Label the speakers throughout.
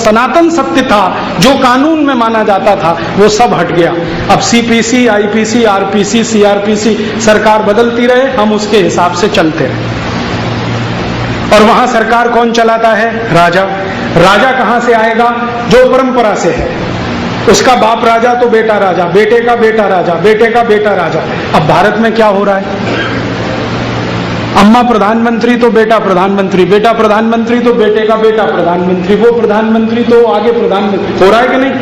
Speaker 1: सनातन सत्य था, जो कानून में माना जाता था, वो सब हट गया। अब सीपीसी, आईपीसी, आरपीसी, सीआरपीसी सरकार बदलती रहे, हम उसके हिसाब से चलते रहे। और वहां सरकार कौन चलाता है? राजा। राजा कहां से आएगा? जो परंपरा से है, उसका बाप राजा तो बेटा राजा, बेटे का बेटा राजा, बेटे का बेटा राजा। अब भारत में क्या हो रहा है? अम्मा प्रधानमंत्री तो बेटा प्रधानमंत्री, बेटा प्रधानमंत्री तो बेटे का बेटा प्रधानमंत्री, वो प्रधानमंत्री तो आगे प्रधानमंत्री। हो रहा है कि नहीं?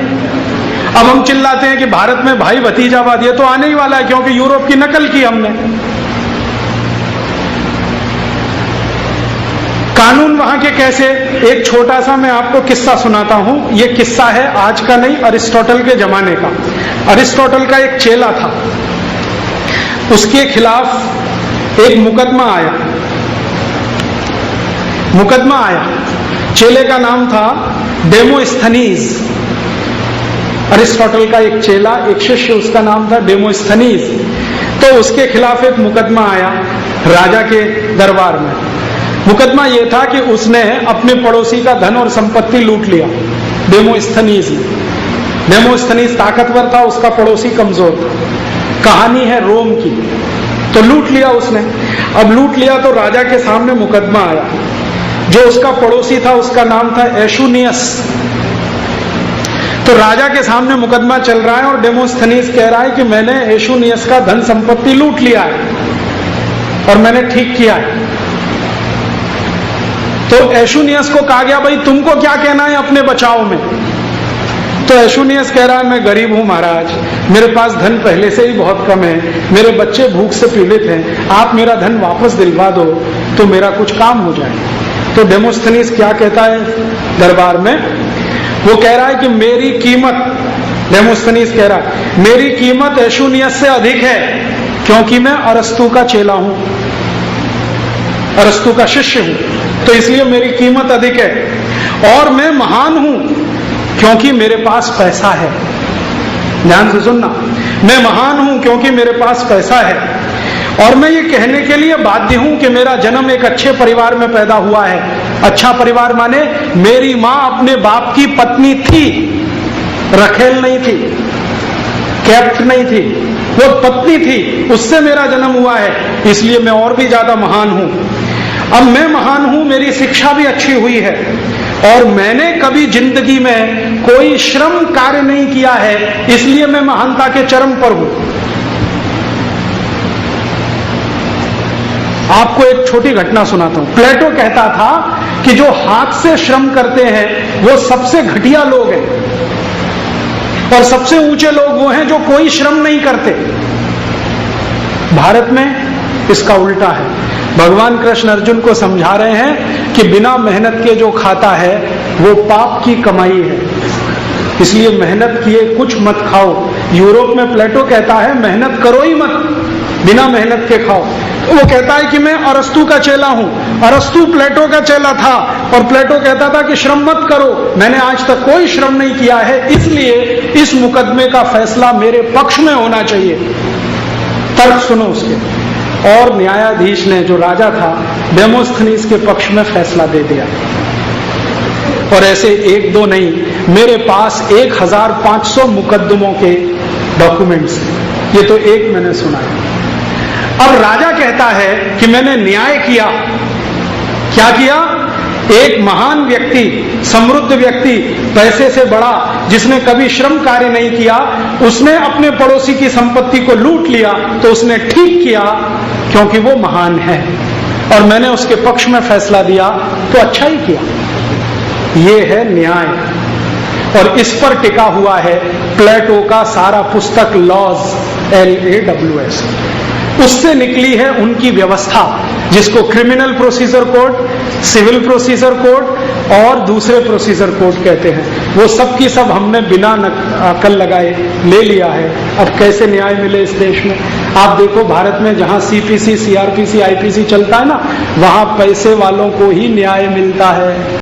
Speaker 1: अब हम चिल्लाते हैं कि भारत में भाई भतीजावाद, ये तो आने ही वाला है, क्योंकि यूरोप की नकल की हमने। कानून वहां के कैसे? एक छोटा सा मैं आपको किस्सा सुनाता हूं। ये किस्सा है आज का नहीं, अरिस्टोटल के जमाने का। अरिस्टोटल का एक चेला था, उसके खिलाफ एक मुकदमा आया। चेले का नाम था डेमोस्थनीज। अरिस्टोटल का एक चेला, एक शिष्य, उसका नाम था डेमोस्थनीज। तो उसके खिलाफ एक मुकदमा आया राजा के दरबार में। मुकदमा यह था कि उसने अपने पड़ोसी का धन और संपत्ति लूट लिया। डेमोस्थनीज ताकतवर था, उसका पड़ोसी कमजोर था। कहानी है रोम की। तो लूट लिया उसने। अब लूट लिया तो राजा के सामने मुकदमा आया। जो उसका पड़ोसी था, उसका नाम था एशुनियस। तो राजा के सामने मुकदमा चल रहा है और डेमोस्थनीज कह रहा है कि मैंने एशुनियस का धन संपत्ति लूट लिया है और मैंने ठीक किया है। तो एशुनियस को कहा गया, भाई तुमको क्या कहना है अपने बचाव में? तो एशुनियस कह रहा है, मैं गरीब हूं महाराज, मेरे पास धन पहले से ही बहुत कम है, मेरे बच्चे भूख से पीड़ित हैं, आप मेरा धन वापस दिलवा दो तो मेरा कुछ काम हो जाए। तो डेमोस्थनीज क्या कहता है दरबार में? वो कह रहा है कि मेरी कीमत, डेमोस्थनीज कह रहा है, मेरी कीमत एशुनियस से अधिक है, क्योंकि मैं अरस्तु का चेला हूं, अरस्तु का शिष्य हूं, तो इसलिए मेरी कीमत अधिक है। और मैं महान हूं क्योंकि मेरे पास पैसा है। ध्यान से सुनना, मैं महान हूं क्योंकि मेरे पास पैसा है। और मैं ये कहने के लिए बाध्य हूं कि मेरा जन्म एक अच्छे परिवार में पैदा हुआ है। अच्छा परिवार माने मेरी मां अपने बाप की पत्नी थी, रखेल नहीं थी, कैप्ट नहीं थी, वो पत्नी थी, उससे मेरा जन्म हुआ है, इसलिए मैं और भी ज्यादा महान हूं। अब मैं महान हूं, मेरी शिक्षा भी अच्छी हुई है और मैंने कभी जिंदगी में कोई श्रम कार्य नहीं किया है, इसलिए मैं महानता के चरम पर हूं। आपको एक छोटी घटना सुनाता हूं। प्लेटो कहता था कि जो हाथ से श्रम करते हैं वो सबसे घटिया लोग हैं और सबसे ऊंचे लोग वो हैं जो कोई श्रम नहीं करते। भारत में इसका उल्टा है। भगवान कृष्ण अर्जुन को समझा रहे हैं कि बिना मेहनत के जो खाता है वो पाप की कमाई है, इसलिए मेहनत किए कुछ मत खाओ। यूरोप में प्लेटो कहता है मेहनत करो ही मत, बिना मेहनत के खाओ। तो वो कहता है कि मैं अरस्तु का चेला हूं, अरस्तु प्लेटो का चेला था और प्लेटो कहता था कि श्रम मत करो, मैंने आज तक कोई श्रम नहीं किया है, इसलिए इस मुकदमे का फैसला मेरे पक्ष में होना चाहिए। तर्क सुनो उसके। और न्यायाधीश ने, जो राजा था, डेमोस्थनीज के पक्ष में फैसला दे दिया। और ऐसे एक दो नहीं, मेरे पास 1500 मुकदमों के डॉक्यूमेंट्स हैं। ये तो एक मैंने सुना है। अब राजा कहता है कि मैंने न्याय किया। क्या किया? एक महान व्यक्ति, समृद्ध व्यक्ति, पैसे से बड़ा, जिसने कभी श्रम कार्य नहीं किया, उसने अपने पड़ोसी की संपत्ति को लूट लिया, तो उसने ठीक किया क्योंकि वो महान है और मैंने उसके पक्ष में फैसला दिया, तो अच्छा ही किया। ये है न्याय। और इस पर टिका हुआ है प्लेटो का सारा पुस्तक लॉज, LAWS। उससे निकली है उनकी व्यवस्था, जिसको criminal procedure code, civil procedure code और दूसरे प्रोसीजर कोड कहते हैं। वो सब की सब हमने बिना अकल लगाए ले लिया है। अब कैसे न्याय मिले इस देश में? आप देखो, भारत में जहां CPC, CRPC, IPC चलता है ना, वहां पैसे वालों को ही न्याय मिलता है।